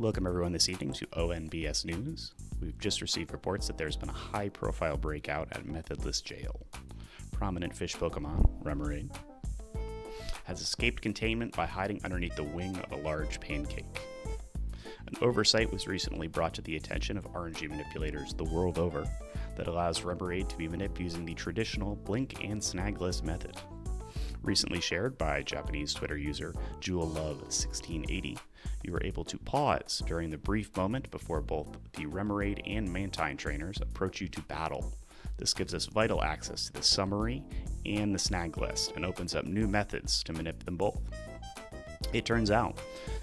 Welcome everyone this evening to ONBS News. We've just received reports that there's been a high-profile breakout at Methodless Jail. Prominent fish Pokemon, Remoraid, has escaped containment by hiding underneath the wing of a large pancake. An oversight was recently brought to the attention of RNG manipulators the world over that allows Remoraid to be manipped using the traditional Blink and Snagless method. Recently shared by Japanese Twitter user JewelLove1680, you were able to pause during the brief moment before both the Remoraid and Mantine trainers approach you to battle. This gives us vital access to the summary and the snag list and opens up new methods to manip them both. It turns out,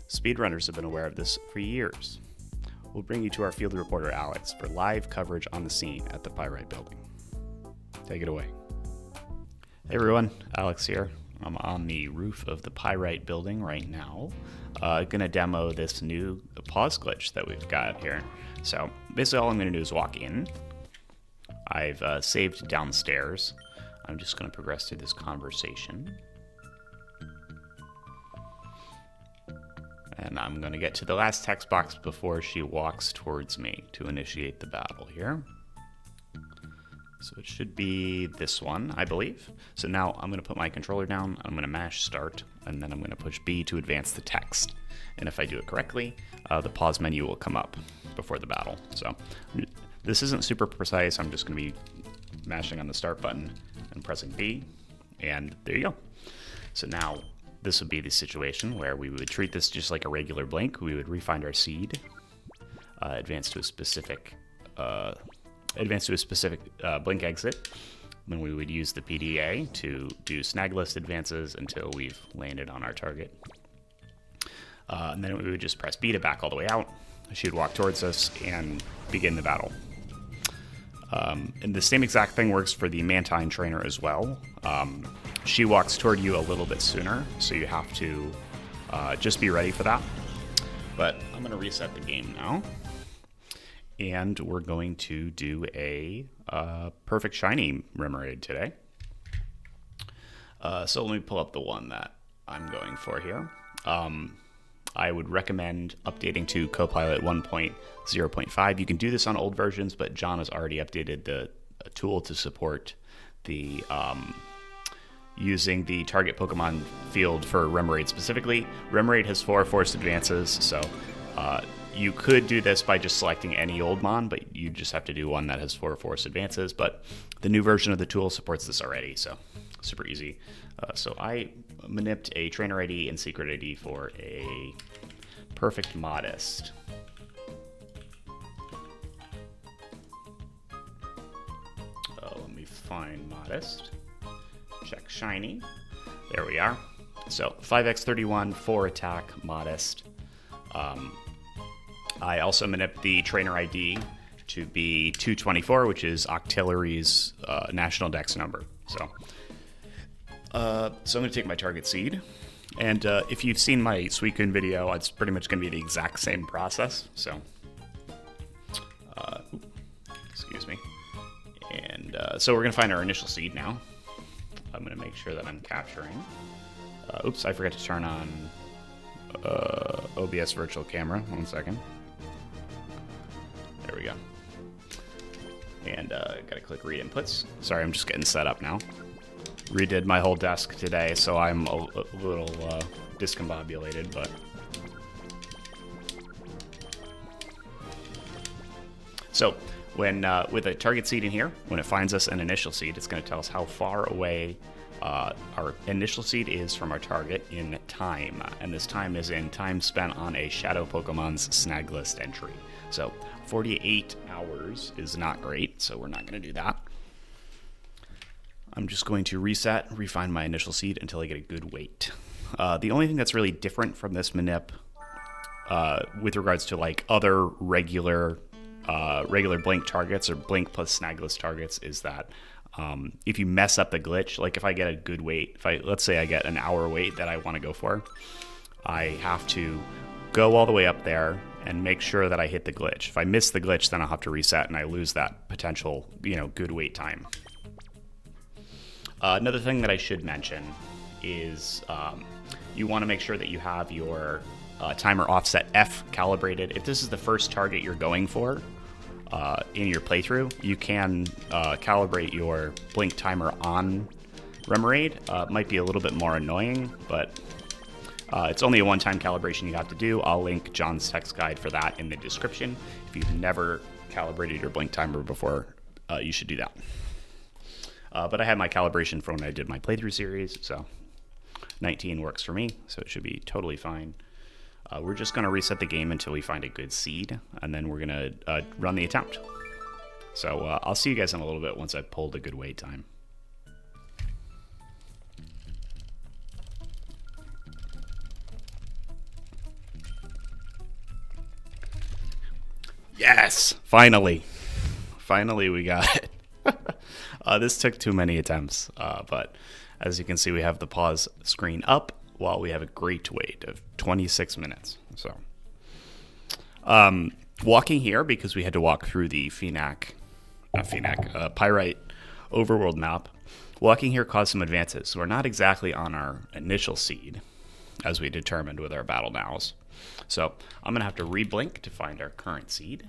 speedrunners have been aware of this for years. We'll bring you to our field reporter Alex for live coverage on the scene at the Pyrite building. Take it away. Hey everyone, Alex here. I'm on the roof of the Pyrite building right now. Gonna demo this new pause glitch that we've got here. So basically all I'm gonna do is walk in. I've saved downstairs. I'm just gonna progress through this conversation. And I'm gonna get to the last text box before she walks towards me to initiate the battle here. So it should be this one, I believe. So now I'm going to put my controller down, I'm going to mash start, and then I'm going to push B to advance the text. And if I do it correctly, the pause menu will come up before the battle. So this isn't super precise, I'm just going to be mashing on the start button and pressing B, and there you go. So now this would be the situation where we would treat this just like a regular blink. We would refind our seed, advance to a specific blink exit. Then we would use the PDA to do snag list advances until we've landed on our target. And then we would just press B to back all the way out. She would walk towards us and begin the battle. And the same exact thing works for the Mantine trainer as well. She walks toward you a little bit sooner, so you have to just be ready for that. But I'm going to reset the game now. And we're going to do a perfect shiny Remoraid today. So let me pull up the one that I'm going for here. I would recommend updating to Copilot 1.0.5. You can do this on old versions, but John has already updated the tool to support the using the target Pokemon field for Remoraid specifically. Remoraid has 4 forced advances, so you could do this by just selecting any old mon, but you just have to do one that has 4 forced advances. But the new version of the tool supports this already, so super easy. So I manipped a trainer ID and secret ID for a perfect modest. Let me find modest. Check shiny. There we are. So 5x31, 4 attack, modest. I also manipped the trainer ID to be 224, which is Octillery's national dex number. So I'm going to take my target seed. And if you've seen my Suicune video, it's pretty much going to be the exact same process. So, excuse me. And so we're going to find our initial seed now. I'm going to make sure that I'm capturing. Oops, I forgot to turn on OBS virtual camera. 1 second. There we go. And gotta click read inputs. Sorry, I'm just getting set up now. Redid my whole desk today, so I'm a little discombobulated, but so when with a target seed in here, when it finds us an initial seed, it's going to tell us how far away our initial seed is from our target in time, and this time is in time spent on a Shadow Pokemon's snag list entry. So 48 hours is not great, so we're not going to do that. I'm just going to reset, refine my initial seed until I get a good weight. The only thing that's really different from this manip with regards to like other regular blink targets or blink plus snag list targets is that if you mess up the glitch, like if I get a good weight, let's say I get an hour weight that I want to go for, I have to go all the way up there and make sure that I hit the glitch. If I miss the glitch, then I'll have to reset and I lose that potential, good wait time. Another thing that I should mention is you want to make sure that you have your timer offset F calibrated. If this is the first target you're going for in your playthrough, you can calibrate your blink timer on Remoraid. It might be a little bit more annoying, but it's only a one-time calibration you have to do. I'll link John's text guide for that in the description. If you've never calibrated your blink timer before, you should do that. But I had my calibration for when I did my playthrough series, so 19 works for me, so it should be totally fine. We're just going to reset the game until we find a good seed, and then we're going to run the attempt. So I'll see you guys in a little bit once I've pulled a good wait time. Yes! Finally! Finally we got it. This took too many attempts, but as you can see, we have the pause screen up while we have a great wait of 26 minutes. So, walking here, because we had to walk through the Pyrite overworld map, walking here caused some advances. So we're not exactly on our initial seed, as we determined with our battle nows. So I'm going to have to re-blink to find our current seed.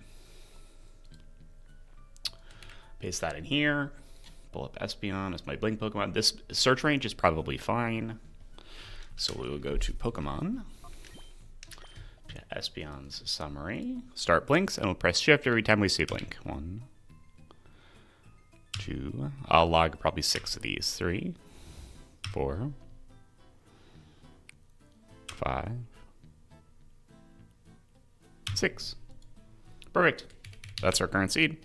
Paste that in here. Pull up Espeon as my blink Pokemon. This search range is probably fine. So we will go to Pokemon, to Espeon's summary, start blinks, and we'll press shift every time we see blink. 1, 2, I'll log probably 6 of these. 3, 4, 5, 6. Perfect. That's our current seed.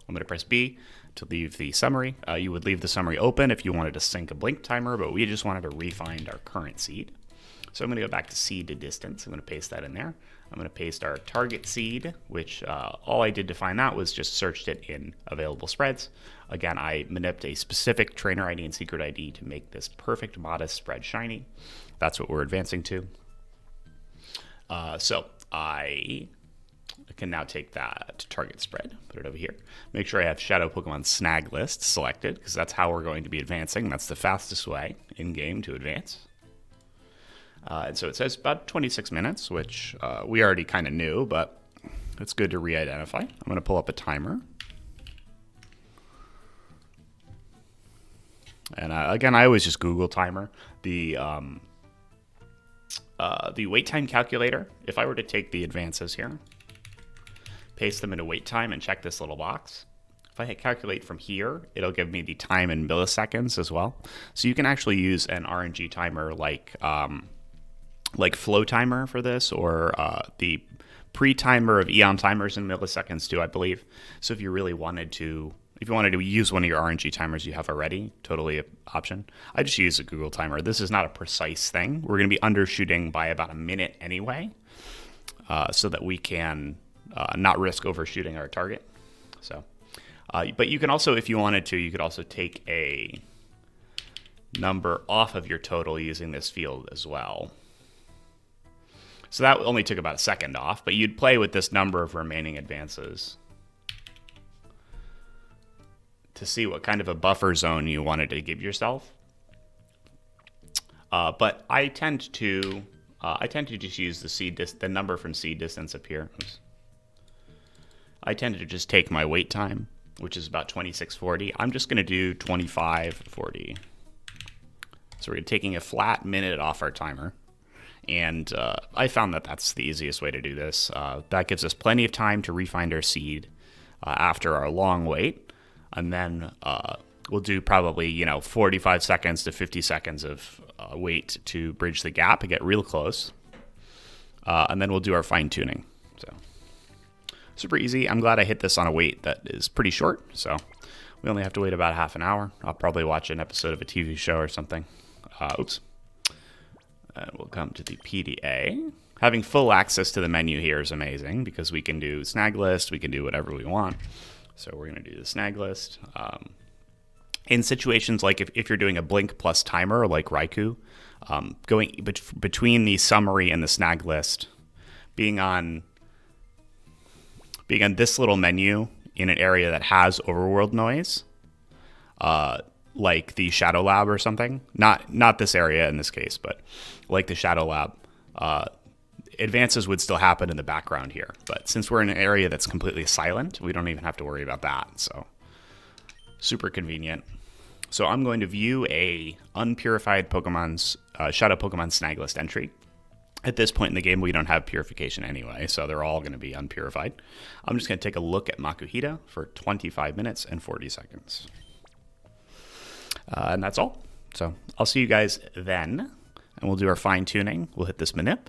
I'm going to press B to leave the summary. You would leave the summary open if you wanted to sync a blink timer, but we just wanted to re-find our current seed. So I'm going to go back to seed to distance. I'm going to paste that in there. I'm going to paste our target seed, which all I did to find that was just searched it in available spreads. Again, I manipped a specific trainer ID and secret ID to make this perfect modest spread shiny. That's what we're advancing to. So I can now take that target spread, put it over here. Make sure I have Shadow Pokemon Snag list selected, because that's how we're going to be advancing. That's the fastest way in-game to advance. And so it says about 26 minutes, which we already kind of knew, but it's good to re-identify. I'm going to pull up a timer. And again, I always just Google timer. The wait time calculator, if I were to take the advances here, paste them into wait time and check this little box. If I hit calculate from here, it'll give me the time in milliseconds as well. So you can actually use an RNG timer like flow timer for this, or the pre-timer of Eon timers in milliseconds too, I believe. So if you really wanted to, if you wanted to use one of your RNG timers you have already, totally an option. I just use a Google timer. This is not a precise thing. We're going to be undershooting by about a minute anyway, so that we can not risk overshooting our target. So, but you can also, if you wanted to, you could also take a number off of your total using this field as well. So that only took about a second off, but you'd play with this number of remaining advances to see what kind of a buffer zone you wanted to give yourself. But I tend to just use the number from seed distance up here. Oops. I tend to just take my wait time, which is about 2640. I'm just going to do 2540. So we're taking a flat minute off our timer. And I found that that's the easiest way to do this. That gives us plenty of time to re-find our seed after our long wait. And then we'll do probably, 45 seconds to 50 seconds of wait to bridge the gap and get real close. And then we'll do our fine-tuning. So super easy. I'm glad I hit this on a wait that is pretty short. So we only have to wait about half an hour. I'll probably watch an episode of a TV show or something. Oops. And we'll come to the PDA. Having full access to the menu here is amazing because we can do snag list, we can do whatever we want. So we're going to do the snag list. In situations like if you're doing a blink plus timer like Raikou, going between the summary and the snag list, being on this little menu in an area that has overworld noise, like the Shadow Lab or something, not this area in this case, but like the Shadow Lab, advances would still happen in the background here. But since we're in an area that's completely silent, we don't even have to worry about that. So super convenient. So I'm going to view a unpurified Pokemon's Shadow Pokemon snag list entry. At this point in the game, we don't have purification anyway, so they're all going to be unpurified. I'm just going to take a look at Makuhita for 25 minutes and 40 seconds. And that's all. So I'll see you guys then, and we'll do our fine-tuning. We'll hit this manip,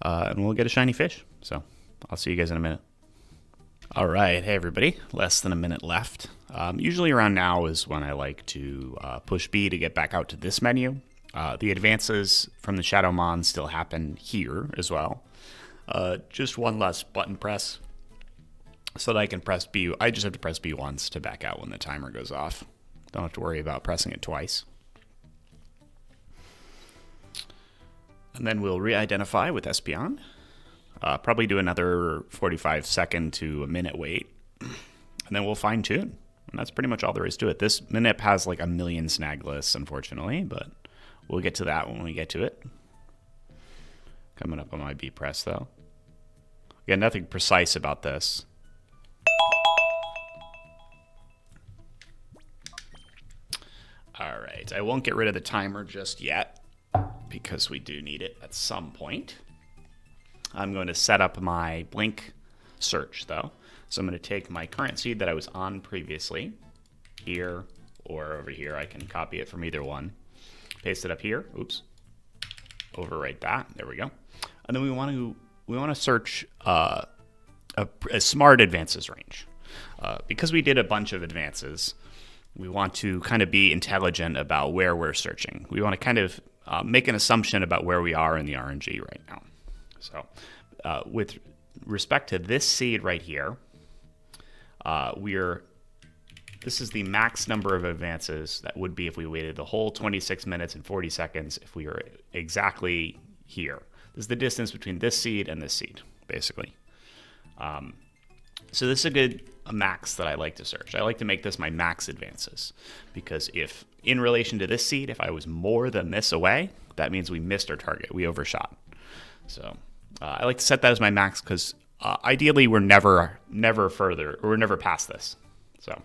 and we'll get a shiny fish. So I'll see you guys in a minute. All right. Hey, everybody. Less than a minute left. Usually around now is when I like to push B to get back out to this menu. The advances from the Shadow Mon still happen here as well. Just one less button press so that I can press B. I just have to press B once to back out when the timer goes off. Don't have to worry about pressing it twice. And then we'll re-identify with Espeon. Probably do another 45-second to a minute wait. And then we'll fine-tune. And that's pretty much all there is to it. This manip has like a million snag lists, unfortunately, but we'll get to that when we get to it. Coming up on my B press, though. Again, nothing precise about this. All right, I won't get rid of the timer just yet because we do need it at some point. I'm going to set up my Blink search, though. So I'm going to take my current seed that I was on previously, here or over here. I can copy it from either one. Paste it up here. Oops. Overwrite that. There we go. And then we want to search a smart advances range. Because we did a bunch of advances, we want to kind of be intelligent about where we're searching. We want to kind of make an assumption about where we are in the RNG right now. So with respect to this seed right here, this is the max number of advances that would be if we waited the whole 26 minutes and 40 seconds if we were exactly here. This is the distance between this seed and this seed, basically. So this is a max that I like to search. I like to make this my max advances because if, in relation to this seed, if I was more than this away, that means we missed our target. We overshot. So I like to set that as my max because ideally we're never further, or we're never past this. So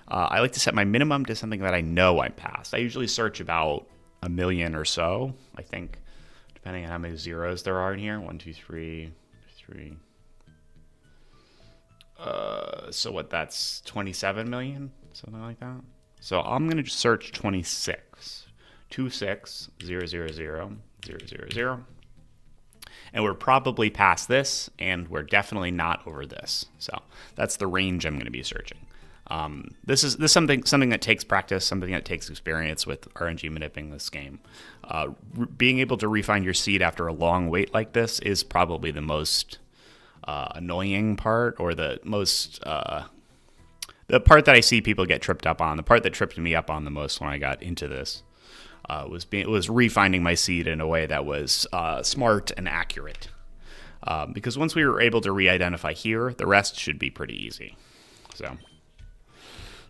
I like to set my minimum to something that I know I'm past. I usually search about a million or so, I think, depending on how many zeros there are in here. 1, 2, 3, 3. So what, that's 27 million? Something like that. So I'm going to just search 26. 26, 0, 0, 0, 0, 0, 0. And we're probably past this, and we're definitely not over this. So that's the range I'm going to be searching. This is something that takes practice, something that takes experience with RNG manipping this game. Being able to refine your seed after a long wait like this is probably the most annoying part, or the most the part that I see people get tripped up on. The part that tripped me up on the most when I got into this was refining my seed in a way that was smart and accurate. Because once we were able to re-identify here, the rest should be pretty easy. So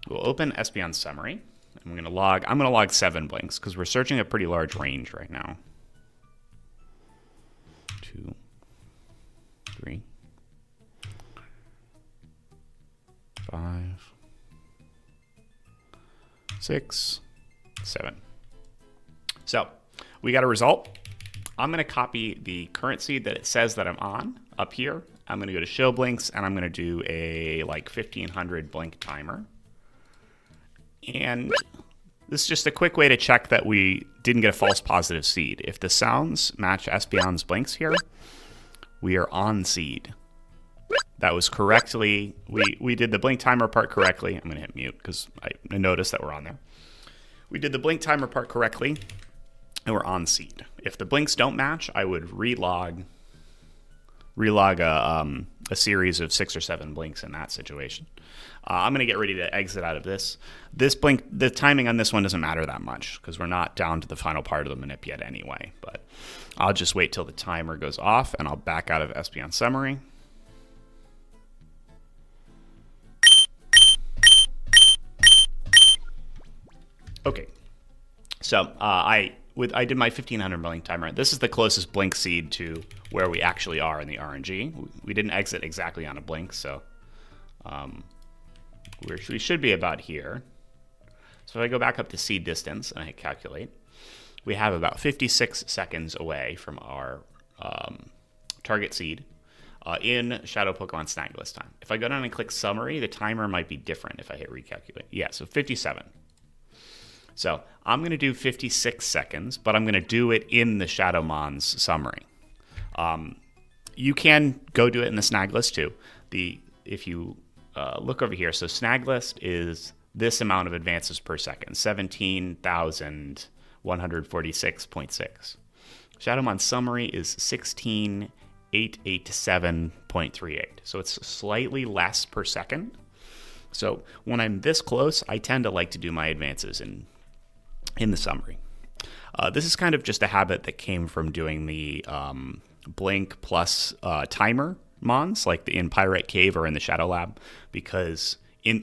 we'll open Espeon summary. I'm going to log 7 blinks because we're searching a pretty large range right now. 2, 3, 5, 6, 7. So we got a result. I'm going to copy the current seed that it says that I'm on up here. I'm going to go to show blinks, and I'm going to do a 1500 blink timer. And this is just a quick way to check that we didn't get a false positive seed. If the sounds match Espeon's blinks here, we are on seed. That was correctly, we did the blink timer part correctly. I'm going to hit mute because I noticed that we're on there. We did the blink timer part correctly, and we're on seed. If the blinks don't match, I would relog a series of 6 or 7 blinks in that situation. I'm going to get ready to exit out of this. This blink, the timing on this one doesn't matter that much because we're not down to the final part of the manip yet anyway. But I'll just wait till the timer goes off, and I'll back out of Espeon summary. Okay, so I did my 1500 blink timer. This is the closest blink seed to where we actually are in the RNG. We didn't exit exactly on a blink, so we should be about here. So if I go back up to seed distance and I hit calculate, we have about 56 seconds away from our target seed in Shadow Pokemon Snagless time. If I go down and click summary, the timer might be different if I hit recalculate. Yeah, so 57. So I'm going to do 56 seconds, but I'm going to do it in the Shadowmon's summary. You can go do it in the Snagless too. If you look over here, so Snagless is this amount of advances per second, 17,146.6. Shadowmon's summary is 16,887.38. So it's slightly less per second. So when I'm this close, I tend to like to do my advances in the summary. This is kind of just a habit that came from doing the Blink plus timer mons, like in Pyrite Cave or in the Shadow Lab, because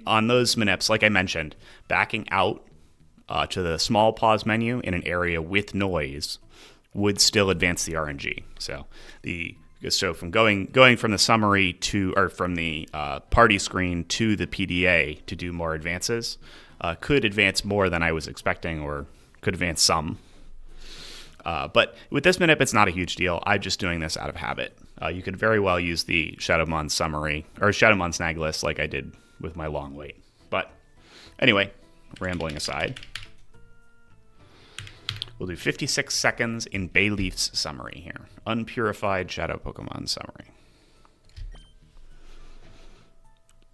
on those manips, like I mentioned, backing out to the small pause menu in an area with noise would still advance the RNG. So from going from the summary from the party screen to the PDA to do more advances could advance more than I was expecting, or could advance some. But with this manip, it's not a huge deal. I'm just doing this out of habit. You could very well use the Shadowmon summary or Shadowmon Snagless like I did with my long wait. But anyway, rambling aside, we'll do 56 seconds in Bayleaf's summary here. Unpurified Shadow Pokemon summary.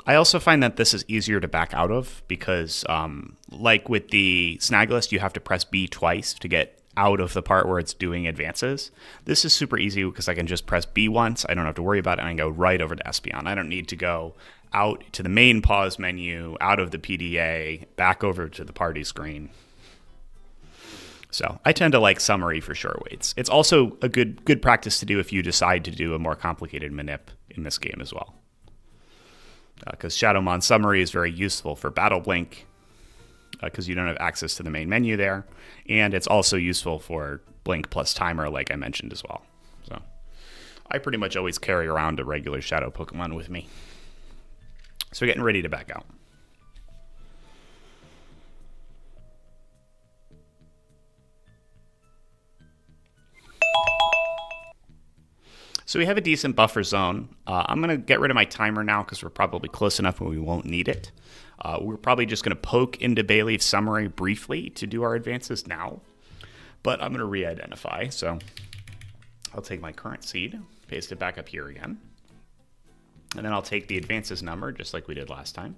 I also find that this is easier to back out of because, like with the Snagless, you have to press B twice to get out of the part where it's doing advances. This is super easy because I can just press B once. I don't have to worry about it, and I can go right over to Espeon. I don't need to go out to the main pause menu, out of the PDA, back over to the party screen. So I tend to like summary for short waits. It's also a good practice to do if you decide to do a more complicated manip in this game as well. Because Shadowmon summary is very useful for Battle Blink, because you don't have access to the main menu there, and it's also useful for Blink plus timer, like I mentioned as well. So I pretty much always carry around a regular Shadow Pokemon with me. So getting ready to back out. So we have a decent buffer zone. I'm going to get rid of my timer now because we're probably close enough where we won't need it. We're probably just going to poke into Bayleaf's summary briefly to do our advances now. But I'm going to re-identify. So I'll take my current seed, paste it back up here again. And then I'll take the advances number, just like we did last time.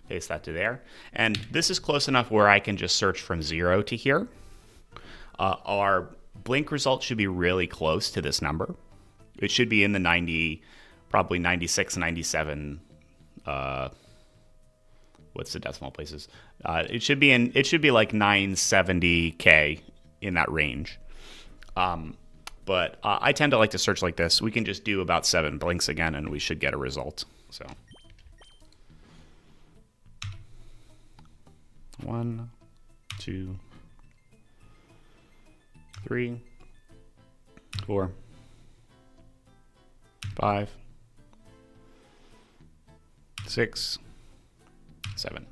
Paste that to there. And this is close enough where I can just search from 0 to here. Our Blink result should be really close to this number. It should be in the 90, probably 96, 97. What's the decimal places? It should be like 970K in that range. But I tend to like to search like this. We can just do about 7 blinks again, and we should get a result. So 1, 2, 3, 4, 5, 6, 7.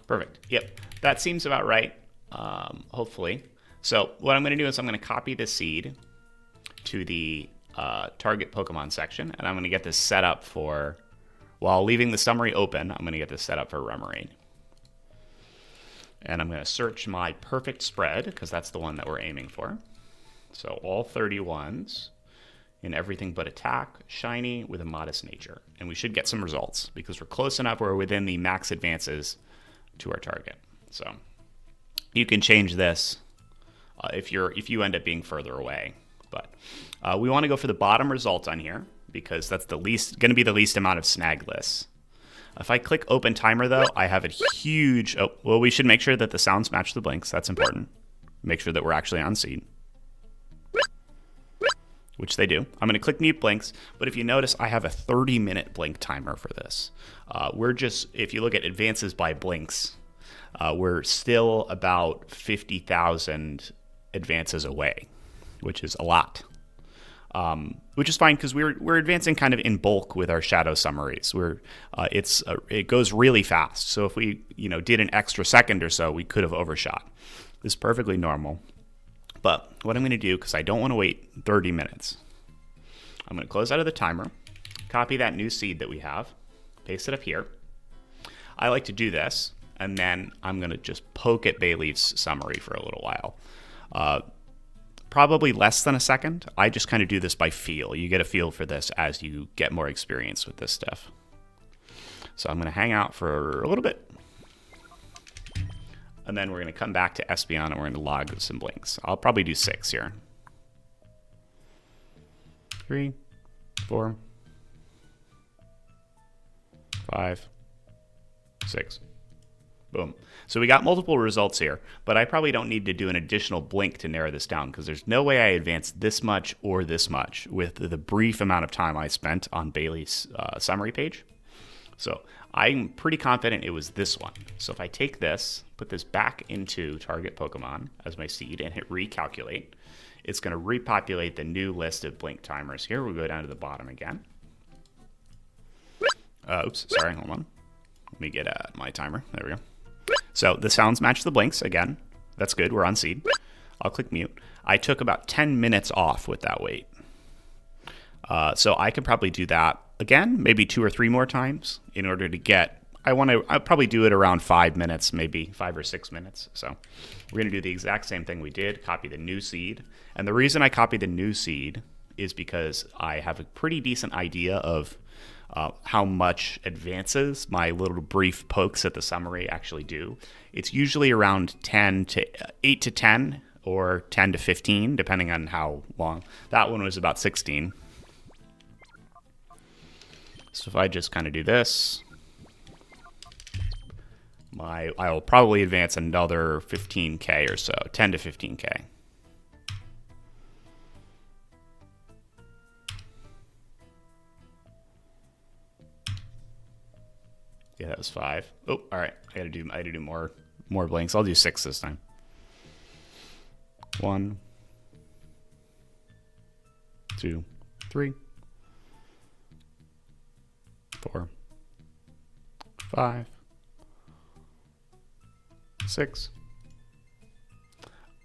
Perfect. Yep, that seems about right, hopefully. So what I'm going to do is I'm going to copy the seed to the target Pokemon section, and I'm going to get this set up for, while leaving the summary open, I'm going to get this set up for Remoraid. And I'm going to search my perfect spread, because that's the one that we're aiming for. So all 31s. In everything but attack, shiny with a modest nature. And we should get some results because we're close enough where we're within the max advances to our target. So you can change this if you end up being further away. But we want to go for the bottom result on here because that's going to be the least amount of snagless. If I click open timer though, I have a huge, we should make sure that the sounds match the blinks. That's important. Make sure that we're actually on seed. Which they do. I'm going to click mute blinks, but if you notice, I have a 30-minute blink timer for this. If you look at advances by blinks, we're still about 50,000 advances away, which is a lot. Which is fine because we're advancing kind of in bulk with our shadow summaries. It goes really fast. So if we did an extra second or so, we could have overshot. This is perfectly normal. But what I'm going to do, because I don't want to wait 30 minutes, I'm going to close out of the timer, copy that new seed that we have, paste it up here. I like to do this, and then I'm going to just poke at Bayleaf's summary for a little while. Probably less than a second. I just kind of do this by feel. You get a feel for this as you get more experience with this stuff. So I'm going to hang out for a little bit. And then we're going to come back to Espeon and we're going to log some blinks. I'll probably do 6 here. 3, 4, 5, 6. Boom. So we got multiple results here, but I probably don't need to do an additional blink to narrow this down because there's no way I advanced this much or this much with the brief amount of time I spent on Bailey's summary page. So I'm pretty confident it was this one. So if I take this, put this back into target Pokemon as my seed and hit recalculate, it's going to repopulate the new list of blink timers. Here we'll go down to the bottom again. Oops, sorry, hold on. Let me get my timer. There we go. So the sounds match the blinks again. That's good. We're on seed. I'll click mute. I took about 10 minutes off with that wait. So I could probably do that again, maybe 2 or 3 more times in order to get, I'll probably do it around 5 minutes, maybe 5 or 6 minutes. So we're going to do the exact same thing we did, copy the new seed. And the reason I copied the new seed is because I have a pretty decent idea of how much advances my little brief pokes at the summary actually do. It's usually around 8 to 10 or 10 to 15, depending on how long. That one was about 16. So if I just kind of do this, I'll probably advance another 15k or so, 10 to 15k. Yeah, that was 5. Oh, all right. I gotta do more blinks. I'll do 6 this time. 1, 2, 3, 4, 5, 6.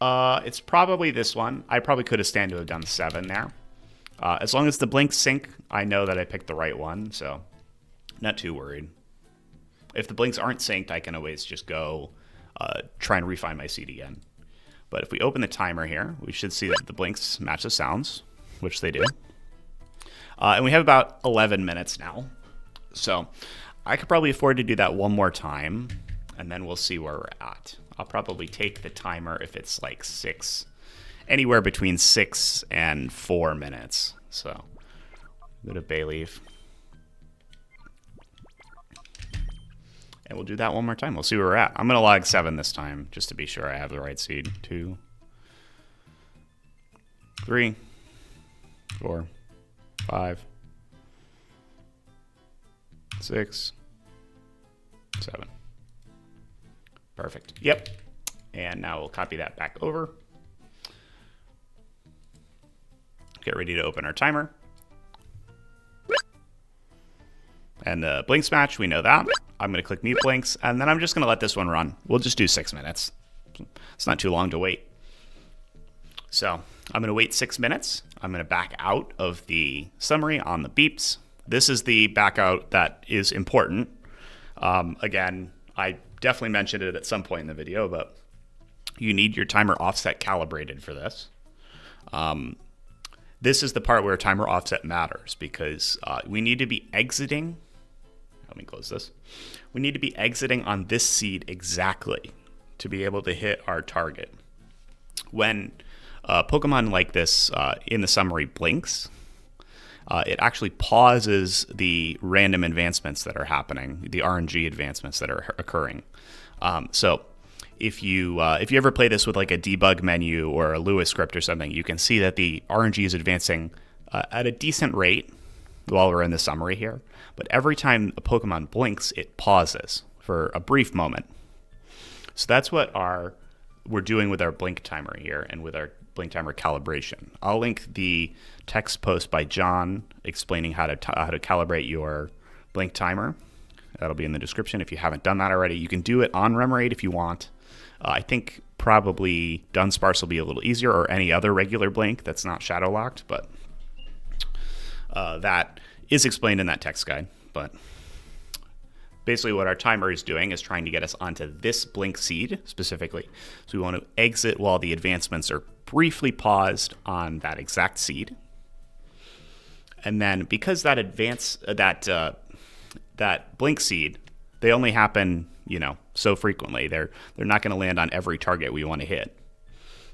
It's probably this one. I probably could have stand to have done 7 there. As long as the blinks sync, I know that I picked the right one, so not too worried. If the blinks aren't synced, I can always just go try and refine my seed again. But if we open the timer here, we should see that the blinks match the sounds, which they do. And we have about 11 minutes now. So I could probably afford to do that one more time, and then we'll see where we're at. I'll probably take the timer if it's like 6, anywhere between 6 and 4 minutes. So go to Bayleaf. And we'll do that one more time. We'll see where we're at. I'm going to log 7 this time, just to be sure I have the right seed. 2, 3, 4, 5, 6, 7. Perfect. Yep. And now we'll copy that back over. Get ready to open our timer. And the blinks match, we know that. I'm going to click mute blinks, and then I'm just going to let this one run. We'll just do 6 minutes. It's not too long to wait. So I'm going to wait 6 minutes. I'm going to back out of the summary on the beeps. This is the back out that is important. Again, I definitely mentioned it at some point in the video, but you need your timer offset calibrated for this. This is the part where timer offset matters because we need to be exiting. Let me close this. We need to be exiting on this seed exactly to be able to hit our target. When Pokemon like this in the summary blinks, it actually pauses the random advancements that are happening, the RNG advancements that are occurring. So if you ever play this with like a debug menu or a Lewis script or something, you can see that the RNG is advancing at a decent rate while we're in the summary here. But every time a Pokemon blinks, it pauses for a brief moment. So that's what we're doing with our blink timer here and with our blink timer calibration. I'll link the text post by John explaining how to calibrate your blink timer. That'll be in the description if you haven't done that already. You can do it on Remoraid if you want. I think probably Dunsparce will be a little easier, or any other regular blink that's not shadow locked, but that is explained in that text guide. But basically what our timer is doing is trying to get us onto this blink seed specifically. So we want to exit while the advancements are briefly paused on that exact seed. And then because that that blink seed, they only happen, so frequently. They're not going to land on every target we want to hit.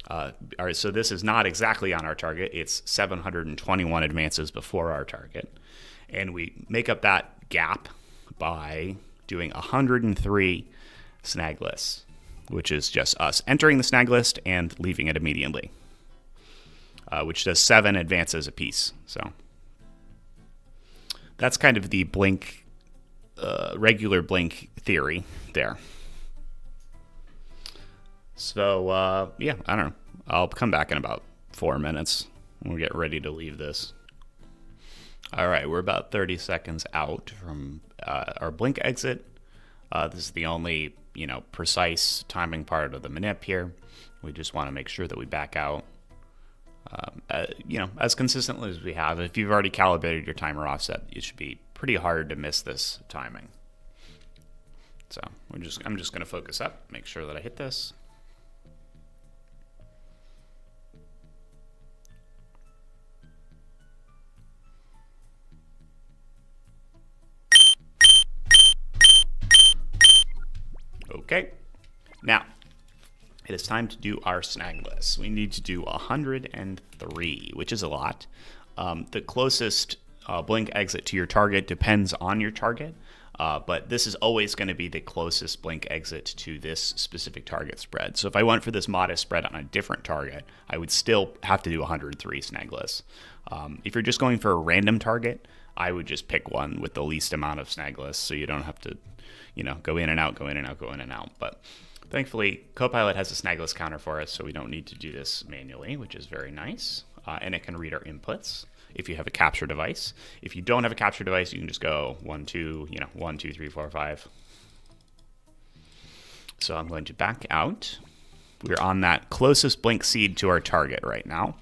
All right, so this is not exactly on our target. It's 721 advances before our target. And we make up that gap by doing 103 snag lists, which is just us entering the snag list and leaving it immediately, which does 7 advances apiece. So that's kind of the blink, regular blink theory there. So, yeah, I don't know. I'll come back in about 4 minutes. We'll get ready to leave this. All right, we're about 30 seconds out from our blink exit. This is the only, precise timing part of the manip here. We just want to make sure that we back out, as consistently as we have. If you've already calibrated your timer offset, it should be pretty hard to miss this timing. So I'm just going to focus up, make sure that I hit this. Okay, now it is time to do our snag list. We need to do 103, which is a lot. The closest blink exit to your target depends on your target, but this is always going to be the closest blink exit to this specific target spread. So if I went for this modest spread on a different target, I would still have to do 103 snag lists. If you're just going for a random target, I would just pick one with the least amount of snag lists, so you don't have to go in and out, go in and out, go in and out. But thankfully, Copilot has a snag list counter for us, so we don't need to do this manually, which is very nice. And it can read our inputs if you have a capture device. If you don't have a capture device, you can just go 1, 2, 1, 2, 3, 4, 5. So I'm going to back out. We're on that closest blink seed to our target right now.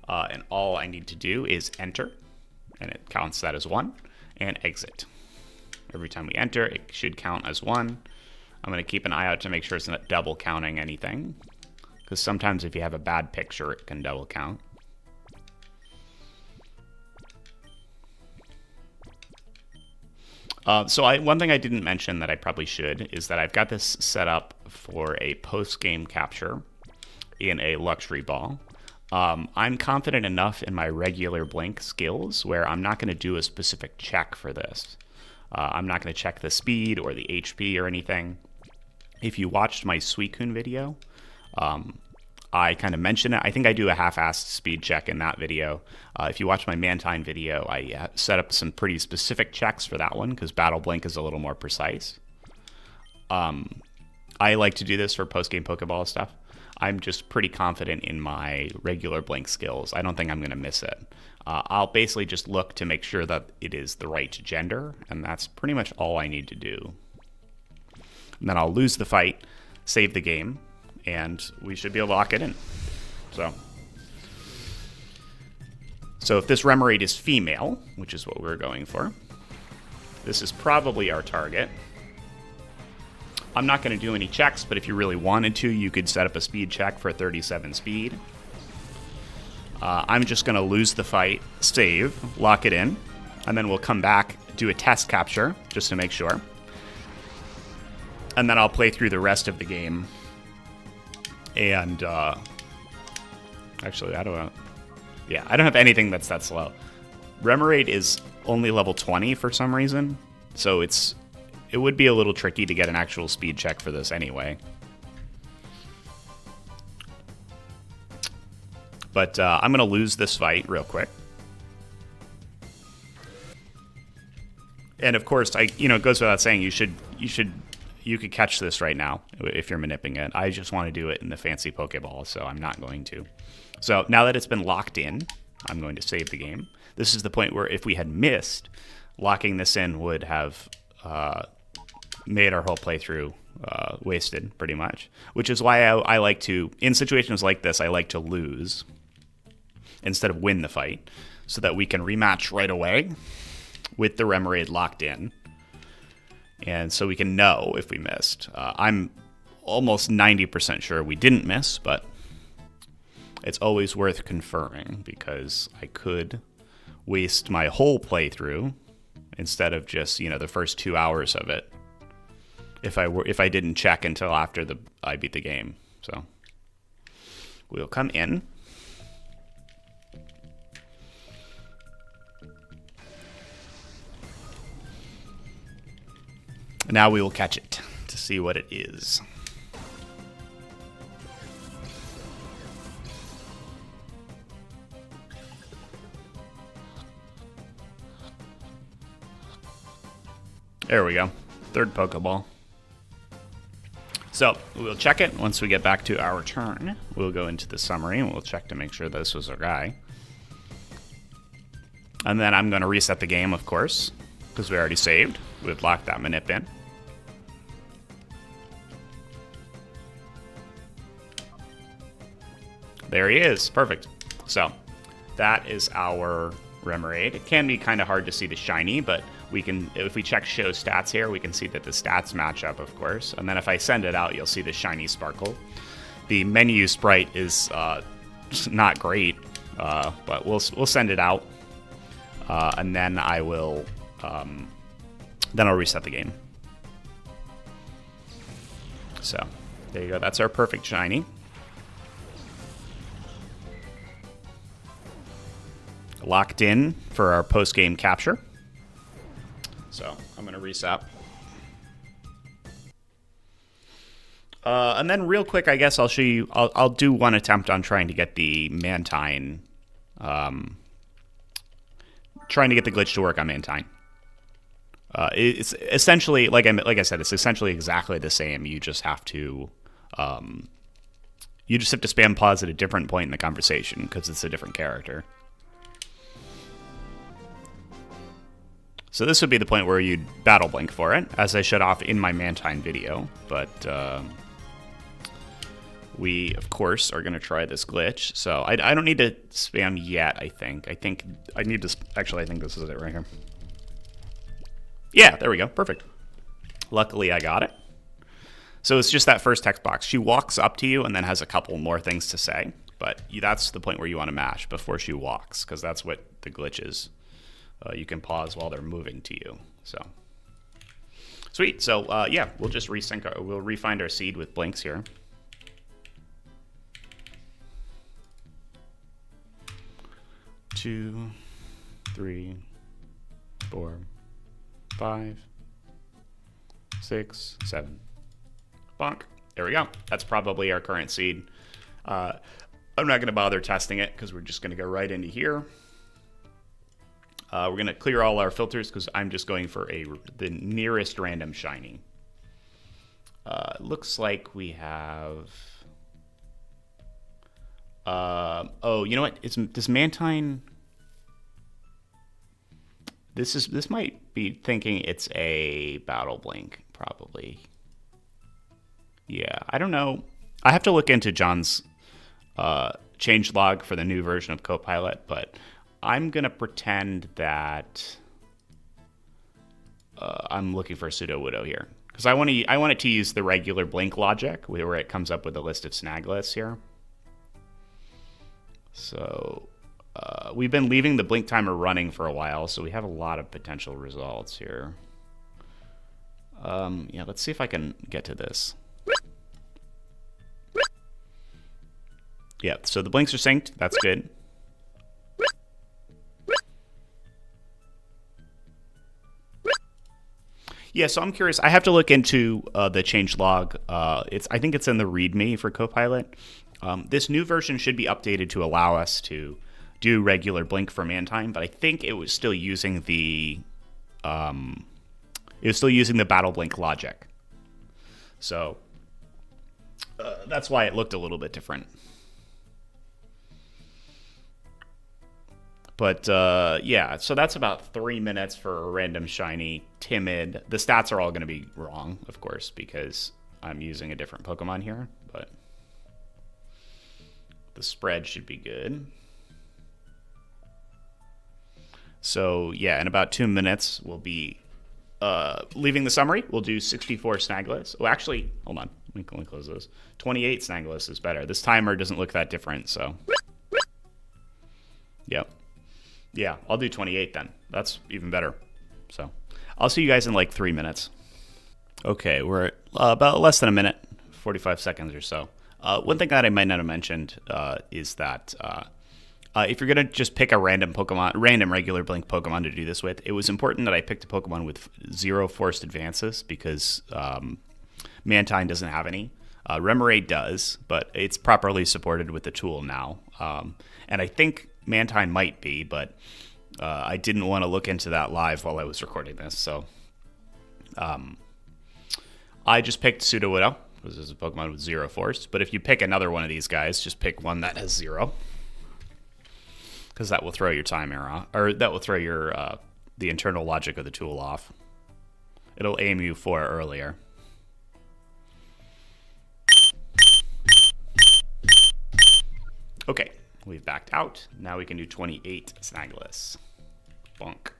And all I need to do is enter, and it counts that as 1, and exit. Every time we enter, it should count as 1. I'm going to keep an eye out to make sure it's not double counting anything, because sometimes if you have a bad picture, it can double count. One thing I didn't mention that I probably should is that I've got this set up for a post-game capture in a luxury ball. I'm confident enough in my regular blink skills where I'm not going to do a specific check for this. I'm not going to check the speed or the HP or anything. If you watched my Suicune video, I kind of mentioned it. I think I do a half-assed speed check in that video. If you watch my Mantine video, I set up some pretty specific checks for that one because Battle Blink is a little more precise. I like to do this for post-game Pokeball stuff. I'm just pretty confident in my regular blink skills. I don't think I'm going to miss it. I'll basically just look to make sure that it is the right gender, and that's pretty much all I need to do. And then I'll lose the fight, save the game, and we should be able to lock it in. So if this Remoraid is female, which is what we're going for, this is probably our target. I'm not going to do any checks, but if you really wanted to, you could set up a speed check for 37 speed. I'm just going to lose the fight, save, lock it in, and then we'll come back, do a test capture, just to make sure. And then I'll play through the rest of the game. And, actually, I don't have anything that's that slow. Remoraid is only level 20 for some reason, so it would be a little tricky to get an actual speed check for this anyway. But I'm going to lose this fight real quick. And of course, it goes without saying, you should you could catch this right now if you're manipping it. I just want to do it in the fancy Pokeball, so I'm not going to. So now that it's been locked in, I'm going to save the game. This is the point where if we had missed, locking this in would have made our whole playthrough wasted, pretty much. Which is why I like to, in situations like this, I like to lose instead of win the fight, so that we can rematch right away with the Remoraid locked in. And so we can know if we missed. I'm almost 90% sure we didn't miss, but it's always worth confirming because I could waste my whole playthrough instead of just, the first 2 hours of it if I didn't check until after I beat the game. So we'll come in. Now we will catch it to see what it is. There we go. Third Pokeball. So we'll check it once we get back to our turn. We'll go into the summary and we'll check to make sure this was our guy. And then I'm going to reset the game, of course, because we already saved. We've locked that manip in. There he is. Perfect. So that is our Remoraid. It can be kind of hard to see the shiny, but we can, if we check show stats here, we can see that the stats match up, of course. And then if I send it out, you'll see the shiny sparkle. The menu sprite is not great, but we'll send it out, and then I will then I'll reset the game. So there you go. That's our perfect shiny. Locked in for our post-game capture. So I'm going to reset. And then real quick, I guess I'll show you, I'll do one attempt on trying to get the Mantine, trying to get the glitch to work on Mantine. It's essentially, like I said, it's essentially exactly the same. You just have to, spam pause at a different point in the conversation because it's a different character. So this would be the point where you'd battle blink for it, as I showed off in my Mantine video. But we, of course, are going to try this glitch. So I don't need to spam yet, I think. I think I need to... Actually, I think this is it right here. Yeah, there we go. Perfect. Luckily, I got it. So it's just that first text box. She walks up to you and then has a couple more things to say. But that's the point where you want to mash before she walks, because that's what the glitch is. You can pause while they're moving to you. So sweet. So yeah, we'll just resync. We'll refind our seed with blinks here. Two, 3, 4, 5, 6, 7. Bonk. There we go. That's probably our current seed. I'm not going to bother testing it because we're just going to go right into here. We're going to clear all our filters because I'm just going for the nearest random shiny. Looks like we have... oh, you know what? Does Mantine... This might be thinking it's a battle blink, probably. Yeah, I don't know. I have to look into John's changelog for the new version of Copilot, but I'm going to pretend that I'm looking for a pseudo-widow here. Because I want it to use the regular blink logic, where it comes up with a list of snag lists here. So we've been leaving the blink timer running for a while, so we have a lot of potential results here. Yeah, let's see if I can get to this. Yeah, so the blinks are synced. That's good. Yeah, so I'm curious. I have to look into the changelog. I think it's in the README for Copilot. This new version should be updated to allow us to do regular blink for Mantine, but I think it was still using the battle blink logic. So that's why it looked a little bit different. But yeah, so that's about 3 minutes for a random shiny timid. The stats are all going to be wrong, of course, because I'm using a different Pokemon here, but the spread should be good. So yeah, in about 2 minutes, we'll be leaving the summary. We'll do 64 Snagless. Oh, actually, hold on. Let me close those. 28 Snagless is better. This timer doesn't look that different, so. Yep. Yeah, I'll do 28 then. That's even better. So I'll see you guys in like 3 minutes. Okay, we're at about less than a minute, 45 seconds or so. One thing that I might not have mentioned is that if you're going to just pick a random regular Blink Pokemon to do this with, it was important that I picked a Pokemon with 0 forced advances because Mantine doesn't have any. Remoraid does, but it's properly supported with the tool now. And I think Mantine might be, but I didn't want to look into that live while I was recording this. So I just picked Sudowoodo, because it's a Pokemon with 0 forced. But if you pick another one of these guys, just pick one that has 0. Because that will throw your timer off, or that will throw your the internal logic of the tool off. It'll aim you for earlier. Okay, we've backed out. Now we can do 28 Snagless. Bonk.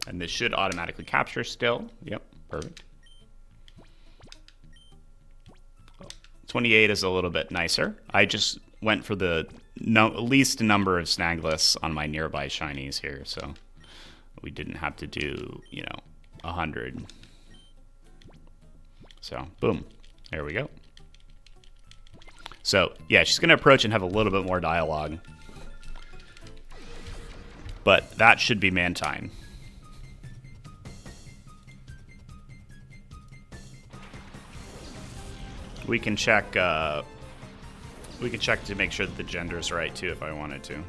And this should automatically capture still. Yep, perfect. 28 is a little bit nicer. I just went for the least number of Snagless on my nearby shinies here, so we didn't have to do, 100. So, boom. There we go. So, yeah, she's going to approach and have a little bit more dialogue. But that should be Mantine. We can check to make sure that the gender's right too if I wanted to.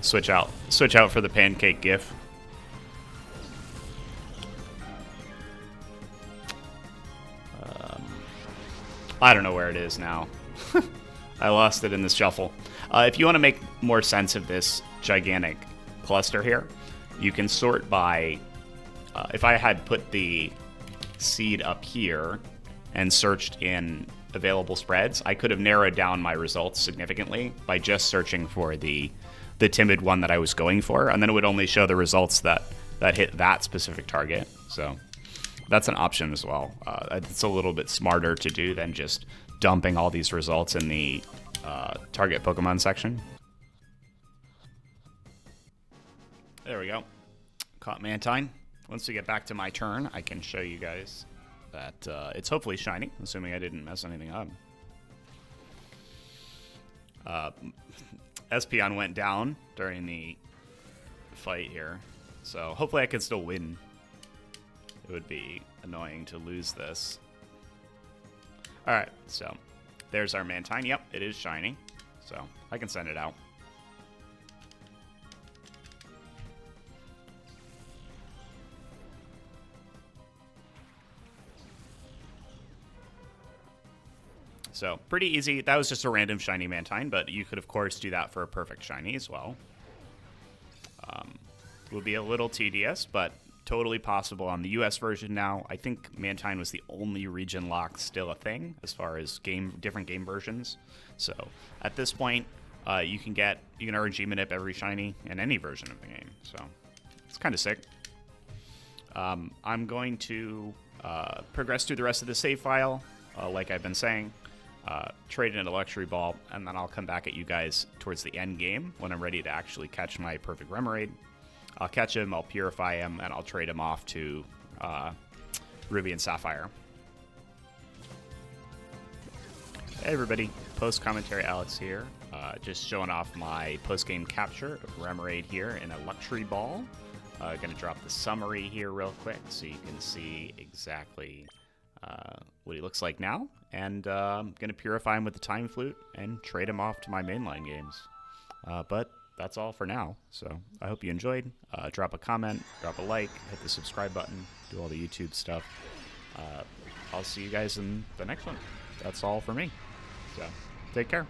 Switch out for the pancake gif. I don't know where it is now. I lost it in this shuffle. If you want to make more sense of this gigantic cluster here, you can sort by, if I had put the seed up here and searched in available spreads, I could have narrowed down my results significantly by just searching for the timid one that I was going for, and then it would only show the results that hit that specific target. So that's an option as well. It's a little bit smarter to do than just dumping all these results in the target Pokemon section. There we go. Caught Mantine. Once we get back to my turn, I can show you guys that it's hopefully shiny, assuming I didn't mess anything up. Espeon went down during the fight here, so hopefully I can still win. It would be annoying to lose this. Alright, so there's our Mantine. Yep, it is shiny, so I can send it out. So, pretty easy. That was just a random shiny Mantine, but you could, of course, do that for a perfect shiny as well. It would be a little tedious, but totally possible on the US version now. I think Mantine was the only region lock still a thing as far as different game versions. So, at this point, you can RNG manip every shiny in any version of the game. So, it's kind of sick. I'm going to progress through the rest of the save file, like I've been saying. Trade in a luxury ball, and then I'll come back at you guys towards the end game when I'm ready to actually catch my perfect Remoraid. I'll catch him, I'll purify him, and I'll trade him off to Ruby and Sapphire. Hey everybody, post-commentary Alex here. Just showing off my post-game capture of Remoraid here in a luxury ball. Gonna drop the summary here real quick so you can see exactly what he looks like now. And I'm going to purify him with the Time Flute and trade him off to my mainline games. But that's all for now. So I hope you enjoyed. Drop a comment, drop a like, hit the subscribe button, do all the YouTube stuff. I'll see you guys in the next one. That's all for me. So take care.